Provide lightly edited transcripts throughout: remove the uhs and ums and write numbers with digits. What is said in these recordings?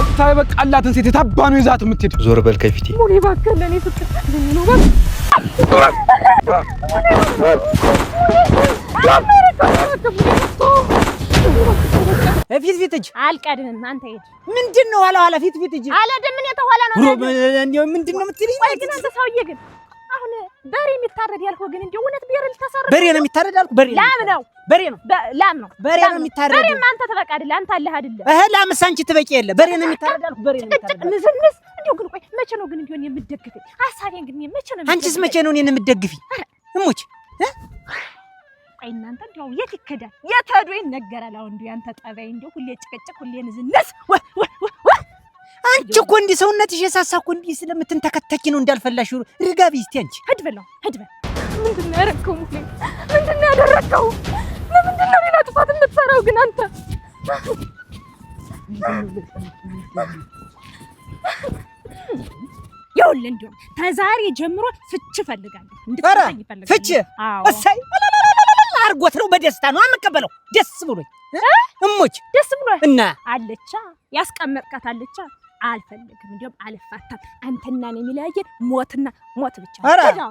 አጥታይ በቃላትን ሴት የታባኑ ይዛት የምትሄድ ዞር በል ከፊቴ ሙሌ እባክህ ለኔ ስትል ነው ፊት ፊት እጅ አልቀድም አንተ ሄድ ምንድነው ኋላ ፊት ፊት እጅ አለደም ምን የተኋላ ነው እንደው ምንድነው የምትልኝ ወይ ግን አንተ ሰውዬ ግን አሁን በሬ የሚታረድ ያልከው ግን እንደው እውነት በሬ ልታሳረድ በሬ ነው የሚታረድ አልኩ በሬ ላም ነው ላም ነው በሬ ነው የሚታረድ በሬ አንተ ተበቃ አይደል አንተ አለህ አይደል ላም ሳንቺ ትበቂ የለ በሬ ነው የሚታረድ አልኩ በሬ ነው የሚታረድ ንዝንዝ እንደው ግን ቆይ መቼ ነው ግን እንደው የምትደግፈኝ ሐሳቤን ግን መቼ ነው አንቺስ መቼ ነው እኔን የምትደግፊኝ እሙች ቆይ እናንተ እንደው የት ይከዳል የተዶ ይነገራል አሁን እንደው ያንተ ጠባይ እንደው ሁሌ ጭቅጭቅ ሁሌ ንዝንዝ አንቺ እኮ እንዲህ ሰውነትሽ የሳሳ እኮ እንዲህ ስለምትንተከተኪ ነው እንዳልፈላሽ ርጋቢ እስቲ አንቺ ሂድ በለው ምንድነው ያደረከው ሙሌ ምንድነው ያደረከው ለምንድነው ሌላ ጥፋት የምትሰራው ግን አንተ ይኸውልህ እንደው ተዛሬ ጀምሮ ፍች ፈልጋለሁ እንድትፈታኝ ፈልጋለሁ ፍች እሰይ አርጎት ነው በደስታ ነው አመቀበለው ደስ ብሎኝ እሞች ደስ ብሎኝ እና አለቻ ያስቀመጥካት አለቻ አልፈልግም እንደውም አልፋታም አንተና ነው የሚለያየን ሞትና ሞት ብቻ ነው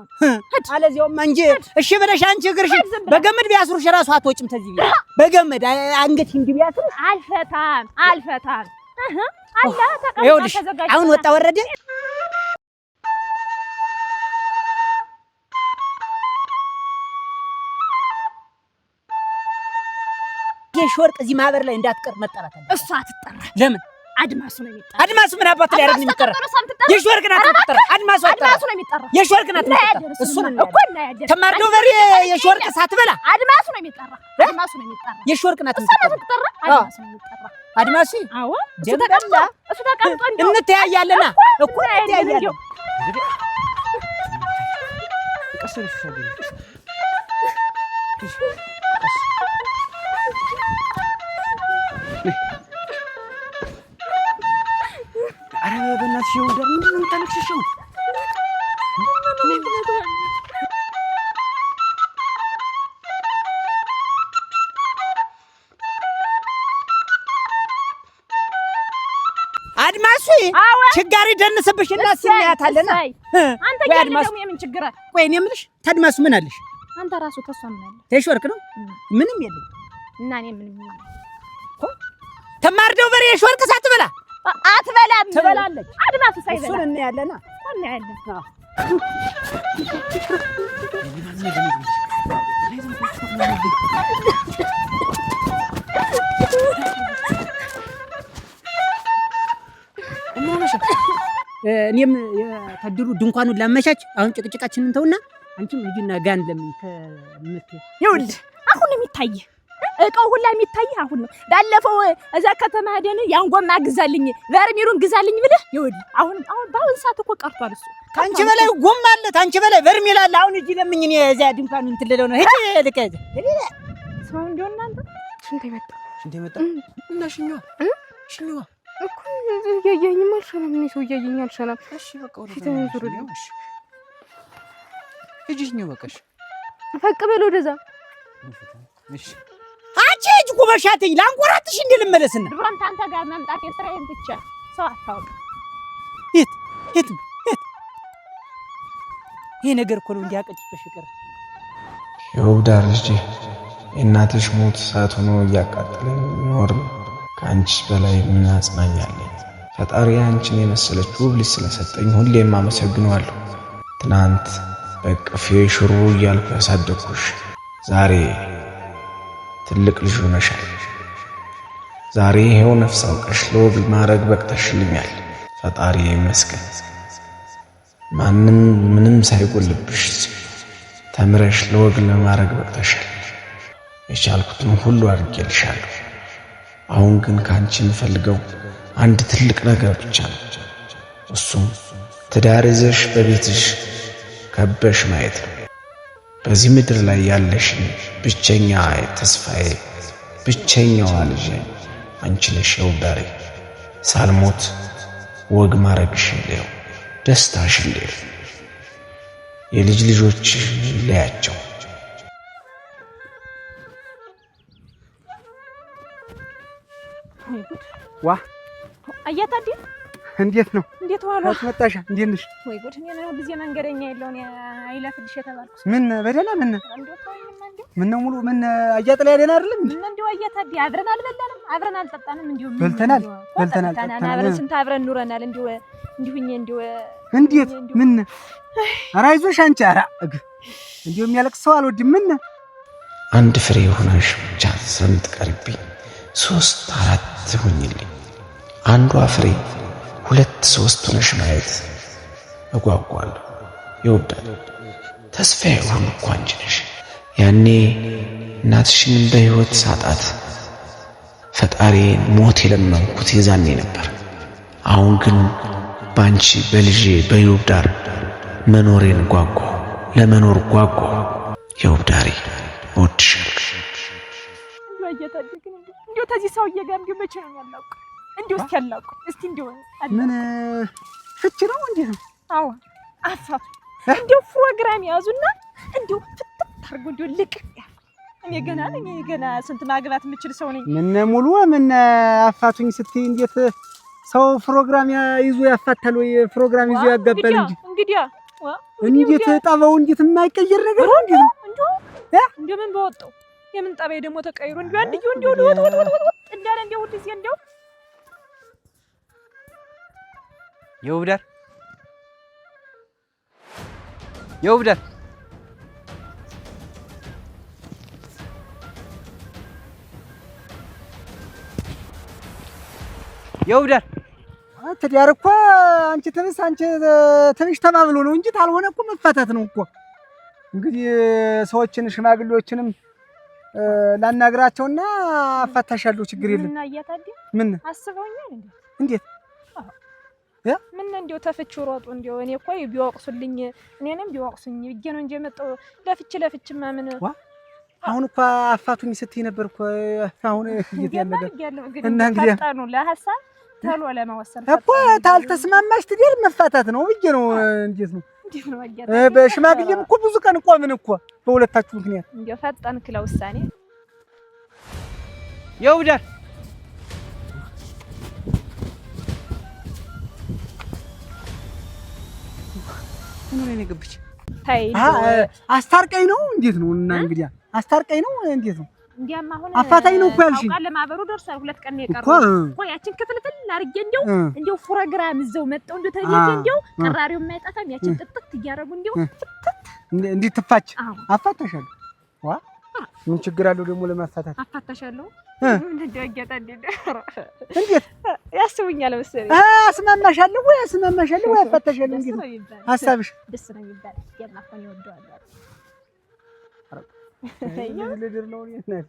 አለዚያውማ እንጂ እሺ ብለሽ አንቺ እግርሽ በገመድ ቢያስሩሽ ራሱ አትወጭም ተዚህ በገመድ አንገት እንዲህ ቢያስሩሽ አልፈታም አላ ተቀምጣ አሁን ወጣ ወረደ የሾርቅ እዚህ ማህበር ላይ እንዳትቀር መጠራት አለ እሷ አትጠራ ለምን አድማሱ ነው የሚጠራ አድማሱ ምን አባቱ ላይ ያደርግ የሚጠራ የሾርቅ ናት የምትጠራ አድማሱ ነው የሚጠራ የሾርቅ ናት የምትጠራ እሱን እኮ እናያለን ተማርዶ በሬ የሾርቅ ሳትበላ አድማሱ ነው የሚጠራ የሾርቅ ናት የምትጠራ አድማሱ ነው የሚጠራ አድማሱ አዎ እሱ ተቀምጦ እንተያያለና እኮ እንተያያለን ቀሰልሽ አረ በእናትሽ ይወደር ምንድን ነው የምታለቅሽው? አድማሱ ችጋሪ ደንስብሽ እና ሲያያታለና አንተ ያለው የምን ችግር አለ? ቆይ እኔ የምልሽ ታድማሱ ምን አለሽ? አንተ ራሱ ተሷ ምን አለ? ተሾርክ ነው ምንም የለም እና እኔ ምንም የለም ተማርደው በሬ የሾርክ ሳትበላ አትበላም ትበላለች አድማሱ ሳይበላ እሱን እናያለና እናያለን እኔም የተድሩ ድንኳኑን ላመቻች አሁን ጭቅጭቃችንን ተውና አንቺም ሂጂና ጋን ለምን ከምት ይውል አሁን የሚታይ እቃው ሁላ የሚታይ አሁን ነው ባለፈው እዛ ከተማ ሄደን ያንጎማ ግዛልኝ በርሚሩን ግዛልኝ ብለህ ይውል አሁን ባሁን ሰዓት እኮ ቀርቷል እሱ ካንቺ በላይ ጎማ አለ ታንቺ በላይ በርሚል አለ አሁን እጂ ለምኝ እኔ እዛ ድንኳኑን እንትልለው ነው ሄጂ ልከዝ ሰው እንደው እናንተ ሽንት ይመጣ እና ሽኛዋ እኮ ያየኝ አልሰላም ነው ሰው ያየኝ አልሰላም እሺ በቃ ወደ እሺ እጂኝ በቃሽ ፈቅ በል ወደዛ እሺ አንቺ እጅ ጉበሻተኝ ላንቆራጥሽ እንድልመለስና ድሮም ታንተ ጋር መምጣት የስራዬን ብቻ ሰው አታውቅ የት ይሄ ነገር እኮ ነው እንዲያቀጭሽ ፍቅር የውብዳር ልጅ የእናትሽ ሞት እሳት ሆኖ እያቃጠለኝ ኖር ከአንቺ በላይ ምን አጽናኛለኝ ፈጣሪ አንቺን የመሰለች ውብ ልጅ ስለሰጠኝ ሁሌም አመሰግነዋለሁ ትናንት በቅፌ ሽሮ እያልኩ ያሳደግኩሽ ዛሬ ትልቅ ልጅ ሆነሻል ዛሬ ይሄው ነፍስ አውቀሽ ለወግ ማረግ በቅተሽልኛል ፈጣሪ ይመስገን ማንም ምንም ሳይጎልብሽ ተምረሽ ለወግ ለማረግ በቅተሻል የቻልኩትን ሁሉ አድርጌልሻለሁ አሁን ግን ካንቺ የምፈልገው አንድ ትልቅ ነገር ብቻ ነው እሱም ትዳር ይዘሽ በቤትሽ ከበሽ ማየት ነው በዚህ ምድር ላይ ያለሽን ብቸኛ ተስፋዬ ብቸኛዋ ልጅ አንቺ ነሽ የውብዳሬ ሳልሞት ወግ ማረግሽን ለየው ደስታሽን ለየው የልጅ ልጆች ለያቸው ዋ አያታዲ እንዴት ነው? እንዴት ዋሉ? አትመጣሻ? እንዴት ነሽ? ወይ ጉድ! እኔ ነው ጊዜ መንገደኛ የለውን አይለፍልሽ የተባልኩት። ምን በደላ ምን እንደው ታይኝማ እንደው ምን ነው ሙሉ ምን አያጥላ ያደና አይደለም ምን እንደው አያታዲ አብረን አልበላንም አብረን አልጠጣንም እንደው በልተናል አብረን ስንት አብረን ኑረናል እንደው እንዲሁኝ እንደው እንዴት ምን ኧረ አይዞሽ አንቺ ኧረ እንደው የሚያለቅስ ሰው አልወድም ምን አንድ ፍሬ ሆነሽ ብቻ ስለምትቀርብኝ 3 4 ሁኝልኝ አንዷ ፍሬ 2 3 ሆነሽ ማየት እጓጓለሁ ይወዳል ተስፋዬ ሁሉ እኮ አንቺ ነሽ ያኔ እናትሽን በሕይወት ሳጣት ፈጣሪን ሞት የለመንኩት የዛኔ ነበር አሁን ግን ባንቺ በልጄ በይወዳር መኖሬን ጓጓው ለመኖር ጓጓው ይወዳሪ ወድሻለሁ ያያታደግን እንደው ተዚህ ሰውዬ ጋር እንደው መቼ ነው ያላውቅ እንደው እስቲ ያላውቅ እስቲ እንደው ምን ፍች ነው እንዴ ነው አዎ አሳፍ እንደው ፕሮግራም ያዙና እንደው ፍትት አድርጎ እንደው ልቅ እኔ ገና ስንት ማግባት የምችል ሰው ነኝ ምን ሙሉ ምን አፋቱኝ ስትይ እንዴት ሰው ፕሮግራም ይዞ ያፋታል ወይ ፕሮግራም ይዞ ያጋባል እንዴት ጠባው እንዴት የማይቀየር ነገር ነው እንደው ምን በወጣው የምን ጠባይ ደግሞ ተቀይሮ እንደው አንድየው እንደው ወጥ እንዳለ እንደው ሁሉ ጊዜ እንደው የውብዳር ትዳር እኮ አንቺ ትንሽ ተባብሎ ነው እንጂ ታልሆነ እኮ መፋታት ነው እኮ እንግዲህ ሰዎችን ሽማግሌዎችንም ላናግራቸውና አፋታሻለሁ ችግር የለም እና አያታዲ ምን አስበውኛል እንዴት ምን እንደው ተፍቹ ሮጡ እንደው እኔ እኮ ቢወቅሱልኝ እኔንም ቢወቅሱኝ ብዬ ነው እንጂ የመጣው ለፍችማ ምን አሁን እኮ አፋቱኝ ስትይ ነበር እኮ አሁን እንዴት ያለ ነገር እና እንግዲህ ፈጣኑ ለሐሳብ ተሎ ለማወሰን እኮ ታልተስማማሽ ትዳር መፋታት ነው ብዬ ነው እንዴት ነው በሽማግሌም እኮ ብዙ ቀን ቆምን እኮ በሁለታችሁ ምክንያት እንደው ፈጣንክ ለውሳኔ የውብዳር ምን ነው የገበች ታይ አስታርቀኝ ነው እንዴት ነው እና እንግዲህ አስታርቀኝ ነው እንዴት ነው እንዲያማ አሁን አፋታኝ ነው እኮ ያልሽኝ አውቃ ለማበሩ ደርሷል 2 ቀን ነው የቀረው እኮ ያችን ክፍልፍል አርጌ እንደው ፕሮግራም እዘው መጣው እንደው ተቤት እንደው ቀራሪው የማይጣታም ያችን ጥጥት እያረጉ እንደው እንዴት ትፋች አፋታሻለሁ ዋ ምን ችግር አለው ደግሞ ለማፋታት አፋታሻለሁ እንደው ያጋጣኝ እንዴት ያስቡኛል መሰለኝ አስማማሻለሁ ወይ አፋታሻለሁ እንዴት ሐሳብሽ ደስ ነው ይባል የማፈን ይወደዋል ልድር ነው እናት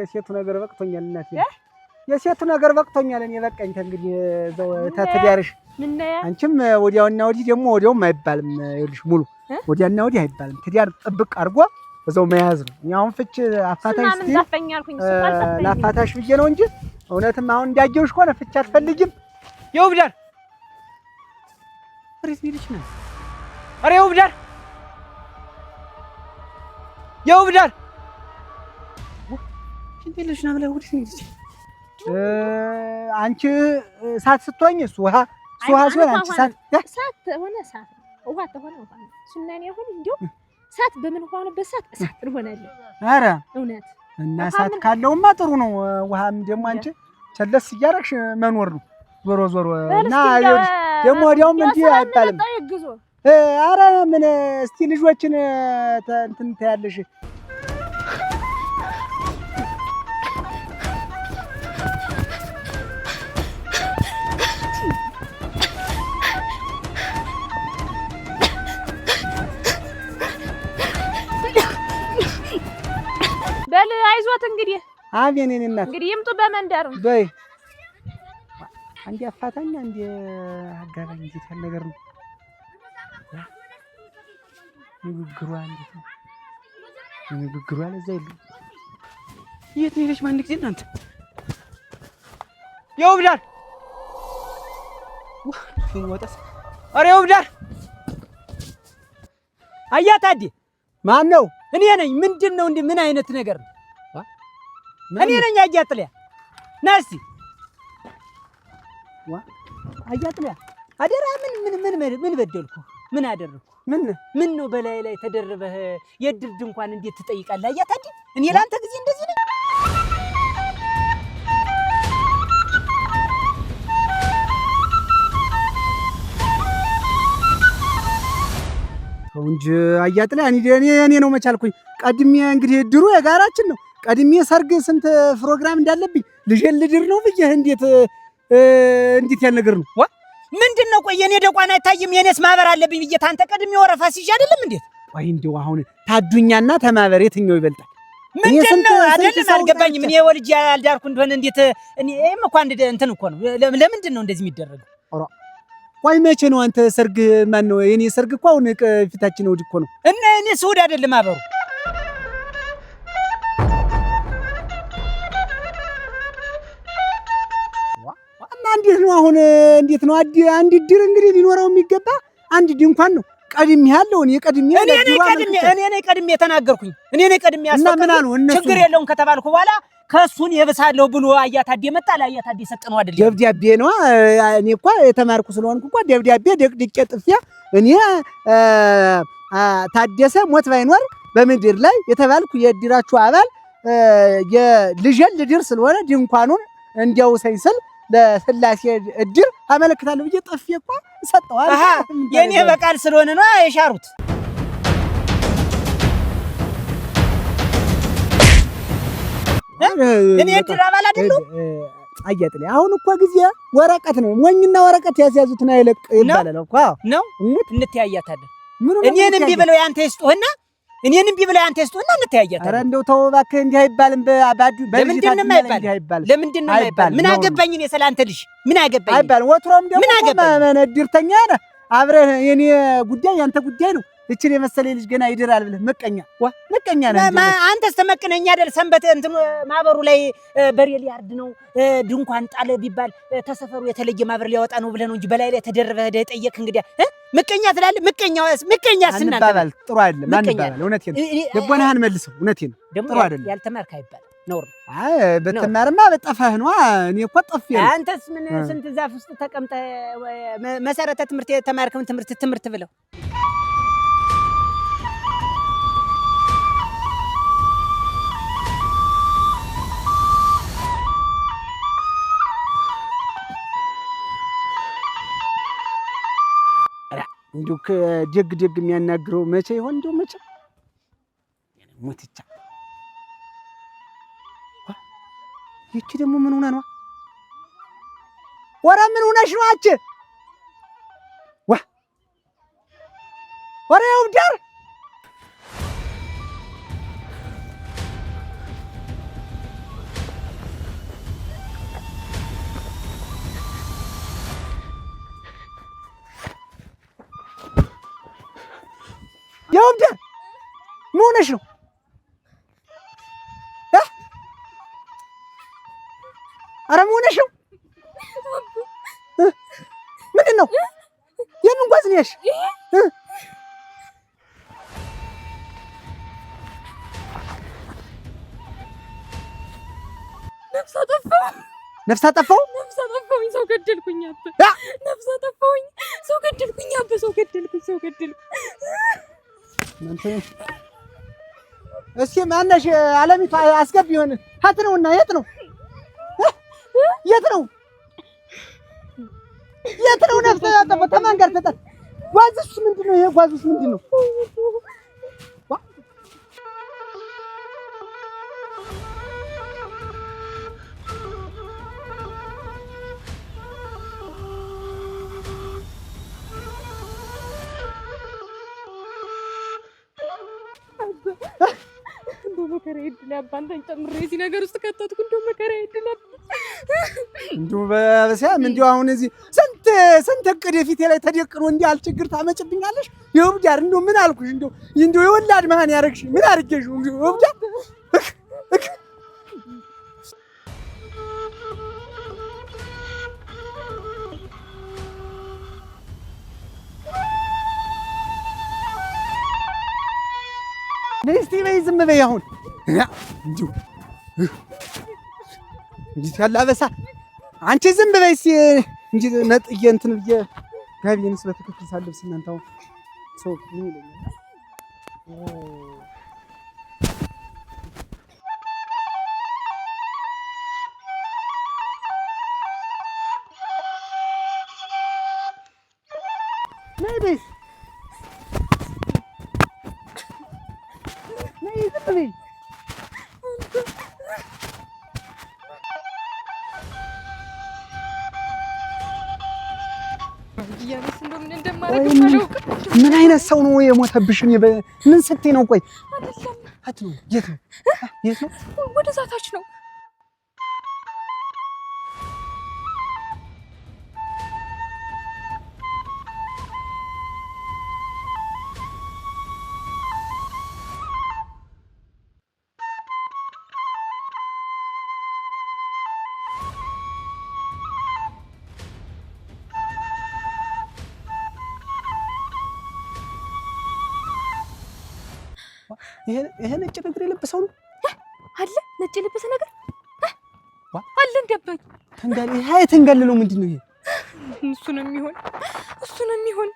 የሴቱ ነገር በቅቶኛል እናት የሴቱ ነገር በቅቶኛል እኔ በቃኝ እንግዲህ ዘው ተትዳርሽ ምን ነው አንቺም ወዲያውና ወዲህ ደግሞ ወዲያውም አይባልም ይልሽ ሙሉ ወዲያና ወዲህ አይባልም ትዳር ጥብቅ አድርጎ በዛው መያዝ ነው ያው ፍች አፋታሽ ላፋታሽ ብዬ ነው እንጂ እውነትም አሁን እንዳየውሽ ኮነ ፍች አትፈልጊም የውብዳር ሪስ ቢልሽ ነው አረ የውብዳር እንዴ ልጅ ነው ብለው ወዲህ ነው አንቺ ሳት ስትሆኝ እሱ ውሃ ሲሆን አንቺ ሳት ሆነ ሳት ውሃ ተሆነ ውሃ ሱናኔ አሁን እንደው ሳት በምን ሆነበት ሳት ሳት እንሆናለን ኧረ እውነት እና ሳት ካለውማ ጥሩ ነው ውሃም ደግሞ አንቺ ቸለስ እያረግሽ መኖር ነው ዞሮ እና ደግሞ ወዲያውም እንዴ አይባልም ኧረ ምን እስቲ ልጆችን እንትን ታያለሽ በል አይዞት እንግዲህ አሜን እኔ እናት እንግዲህ ይምጡ በመንደር በይ አንዴ አፋታኝ አንዴ አጋባኝ እንዴት ያለ ነገር ነው ንግግሯ እንዴት ነው ንግግሯ ለዛ ይሉ የት ነው ሄደሽ ማን ጊዜ እናንተ የውብዳር ወጣስ አረ የውብዳር አያታዲ ማን ነው እኔ ነኝ ምንድነው ምን አይነት ነገር ነው እኔ ነኝ አያጥልያ ናስቲ አያጥልያ አደራ ምን በደልኩ? ምን አደረኩ? ምን ነው በላይ ላይ ተደርበህ የድር ድንኳን እንዴት ትጠይቃለህ? አያታዲ እኔ ላንተ ጊዜ እንደዚህ ነኝ? እንጂ አያጥልያ እኔ ነው መቻልኩኝ። ቀድሜ እንግዲህ ድሩ የጋራችን ነው። ቀድሜ ሰርግ ስንት ፕሮግራም እንዳለብኝ ልጄን ልድር ነው ብዬ እንዴት ያለ ነገር ነው? ምንድነው? ቆይ የኔ ደቋን አይታይም? የኔስ ማህበር አለብኝ ብዬ ታንተ ቀድሜ ወረፋ ሲጅ አይደለም እንዴት? ቆይ እንደው አሁን ታዱኛና ተማህበር የትኛው ይበልጣል? ምንድነው? አይደለም አልገባኝም። እኔ ወልጄ ያልዳርኩ እንደሆነ እንዴት እኔም እኮ አንድ እንትን እኮ ነው። ለምንድን ነው እንደዚህ የሚደረገው? ቆይ መቼ ነው አንተ ሰርግ? ማን ነው የኔ ሰርግ? እኮ አሁን ፊታችን እሑድ እኮ ነው። እና እኔ እሑድ አይደለም ማህበሩ እንዴት ነው አሁን? እንዴት ነው አንድ ድር እንግዲህ ሊኖረው የሚገባ አንድ ድንኳን ነው። ቀድሜ ያለው እኔ ቀድሜ ተናገርኩኝ። እኔ ያስፈቀድኩ ችግር የለውም ከተባልኩ በኋላ ከሱን የብሳለሁ ብሎ አያታዴ መጣ። ለአያታዴ ሰጠነው አይደል? ደብዳቤ ነው። እኔ እኮ የተማርኩ ስለሆንኩ እኮ ደብዳቤ ደቅድቄ ጥፊያ እኔ ታደሰ ሞት ባይኖር በምድር ላይ የተባልኩ የድራችሁ አባል የልጄን ልድር ስለሆነ ድንኳኑን እንዲያው ሳይስል ለስላሴ እድር አመለክታለሁ ብዬ ጥፊ እኮ ሰጠዋል። የኔ በቃል ስለሆነ ነው የሻሩት። እኔ እድር አባል አይደለሁም። አያጥልኝ አሁን እኮ ጊዜ ወረቀት ነው። ሞኝና ወረቀት ያስያዙትን አይለቅ ይባላል እኮ ነው። እንተያያታለን። እኔን እምቢ ብለው ያንተ ይስጡህና እኔንም ቢብላ አንተ ይስጡና እንተያያታለን። ኧረ እንደው ተው እባክህ፣ እንዲህ አይባልም። በባዱ ለምንድን ነው የማይባል? ለምንድን ነው የማይባል? ምን አገባኝ እኔ ስላንተ ልጅ ምን አገባኝ? አይባልም። ወትሮም ደግሞ እድርተኛ ነህ አብረህ የኔ ጉዳይ ያንተ ጉዳይ ነው። እችን የመሰለ ልጅ ገና ይድራል ብለህ መቀኛ ነህ። አንተስ ተመቅነኛ አይደል? ሰንበት እንትን ማህበሩ ላይ በሬ ሊያርድ ነው ድንኳን ጣለ ቢባል ተሰፈሩ የተለየ ማህበር ሊያወጣ ነው ብለህ ነው እንጂ በላይ ላይ ተደርበህ ጠየቅ። እንግዲህ ምቀኛ ትላለህ። ምቀኛ ስናባባል ጥሩ አይደለም። አንባባል። እውነቴን ነው። ልቦናህን መልሰው። እውነቴን ነው። ጥሩ አይደለም። ያልተማርክ አይባል ነውር። አይ በተማርማ በጠፋህ ነው። እኔ እኮ ጠፍ ያለ አንተስ ምን ስንት ዛፍ ውስጥ ተቀምጠህ መሰረተ ትምህርት የተማርከውን ትምህርት ብለው እንዲሁ ደግ የሚያናግረው መቼ ይሆን? እንዲሁ መቼ ሞትቻ ይቺ ደግሞ ምን ሆነ ነው? ወራ ምን ሆነሽ ነው? አንቺ ወሬው ዳር ያውደ ምን ሆነሽ ነው? ኧረ ምን ሆነሽ ነው? ምንድን ነው? የምን ጓዝ ነሽ? ነፍስ አጠፋሁ። ሰው ገደልኩኝ። ነፍስ አጠፋሁኝ። ሰው ገደልኩኝ። ሰው ገደልኩኝ። እስኪ ማነሽ? አለሚቱ አስገቢ። ይሆን ሀት ነውና የት ነው? ነፍስ ያጠፋው ተማን ጋር ተጣ? ጓዝስ ምንድን ነው? ይሄ ጓዝስ ምንድን ነው? መከራ ይድላ ባንተን ጨምሬ እዚህ ነገር ውስጥ ከተትኩ። እንደው መከራ ይድላ እንደው በሰም እንደው አሁን እዚህ ስንት እቅድ ፊቴ ላይ ተደቅኖ እንዲህ አልችግር ታመጭብኛለሽ? ይወብዳር እንደው ምን አልኩሽ? እንደው የወላድ ማን ያረግሽ? ምን አርገሽ? እንደው ይወብዳር ነስቲ በይ ዝም በይ። አሁን እንዲሁ እንዴት ያለ አበሳ! አንቺ ዝም በይ እስኪ እንጂ ነጥዬ እንትን ብዬ ጋቢዬንስ በትክክል ሳልብስ እናንተ አሁን ሰው ምን ይለኛል? ነይ ምን አይነት ሰው ነው የሞተብሽ? ምን ስትይ ነው? ቆይ አት ነው የት ነው የት ነው? ወደ ዛታች ነው። ይሄ ነጭ ነገር የለበሰው ነው አለ። ነጭ የለበሰ ነገር አለ። እንደባኝ ተንጋል ይሄ የተንጋልለው ምንድነው? ይሄ እሱ ነው የሚሆን።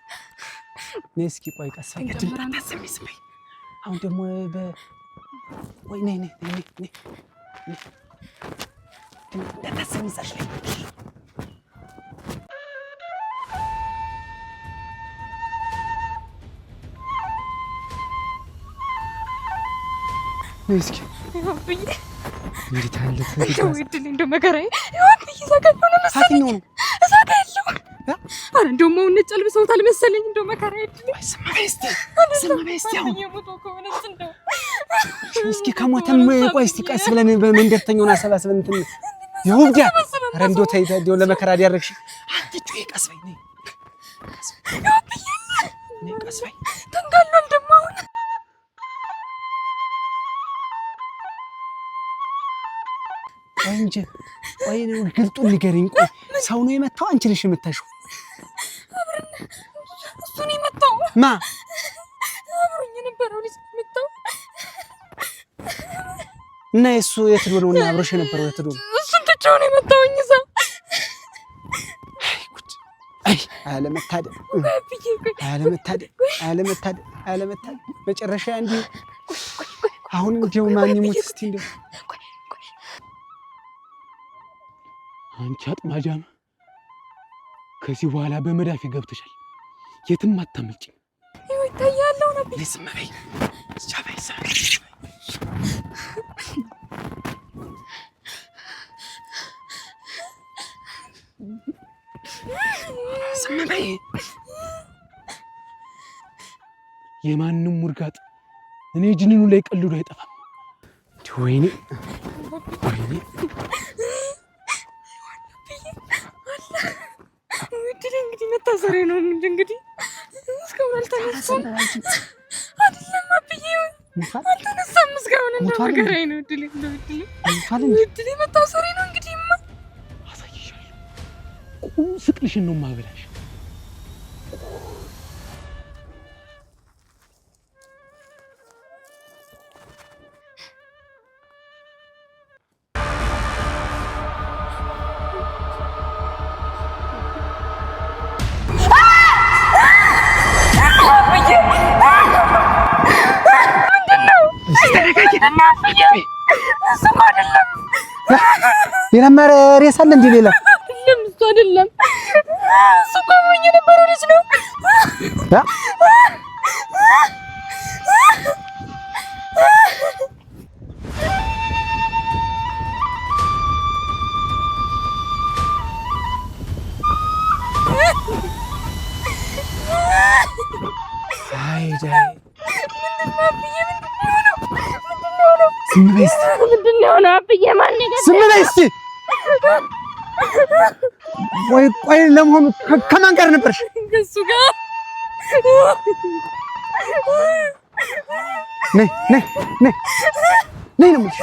ነይ እስኪ ቆይ ቀስ አድርገሽ ታሰሚስበይ። አሁን ደግሞ ወይ ነይ እንዳታሰሚሳሽ ነይ እስኪ እንዴት አለ ተወድልኝ እንደው መከራዬ ይሁን ይዘጋል ነው መሰለኝ ነው እዛጋለሁ። አረ እንደው ማው ነጭ አልብሰውታል መሰለኝ። እንደው መከራዬ አይደል? ሰማይ እስቲ አሁን የሞቶ ከሆነ እንደው እስኪ ከሞተም ቆይ እስቲ ቀስ ብለን በመንደርተኛውን አሰባስበን እንትን ይሁዳ አረ እንደው ተይ እንደው ለመከራ ያደረግሽ አንቺ ቀስ በይ ነይ ቀስ በይ ተንጋሏል ደግሞ አሁን እንጂ ቆይ ነው ግልጡን ንገሪኝ። ቆይ ሰው ነው የመታው? አንቺ ነሽ የመታሽው? እሱ ነው የመታው። ማ አብሮኝ የነበረው ልጅ መታው እና እሱ የት ሄዶ ነው? እና አብሮሽ የነበረው የት ሄዶ ነው? እሱን ትቼው ነው የመታውኝ። እዛ አይ አለመታደል መጨረሻ እንዲህ አሁን እንደው ማን ይሞት እስቲ እንደው አንቺ አጥማጃም ከዚህ በኋላ በመዳፊ ገብተሻል። የትም አታመልጭኝ። ይታያለው ነው ለስማይ ቻባይሳ ስማይ የማንም ሙርጋጥ እኔ ጅንኑ ላይ ቀልዶ አይጠፋም። ወይኔ እንግዲህ መታሰሪ ነው እንግዲህ እስካሁን አልተነሳም። አይደለም አብዬ አልተነሳም እስካሁን። እንደው መከራዬ ነው። እድሌ መታሰሪ ነው እንግዲህማ አሳይሻለሁ። ስቅልሽን ነው ማበላሽ። ሌላ ሬሳ አለ እንዴ? ሌላ አይደለም እሱ አይደለም። እሱ እኮ አብሮኝ የነበረው ልጅ ነው። ምንድን ነው የሆነው? አብዬ ማን ነገር ዝም በይ እስኪ። ቆይ ለመሆኑ ከማን ጋር ነበርሽ? ከእሱ ጋር። ነይ ነው የምልሽ።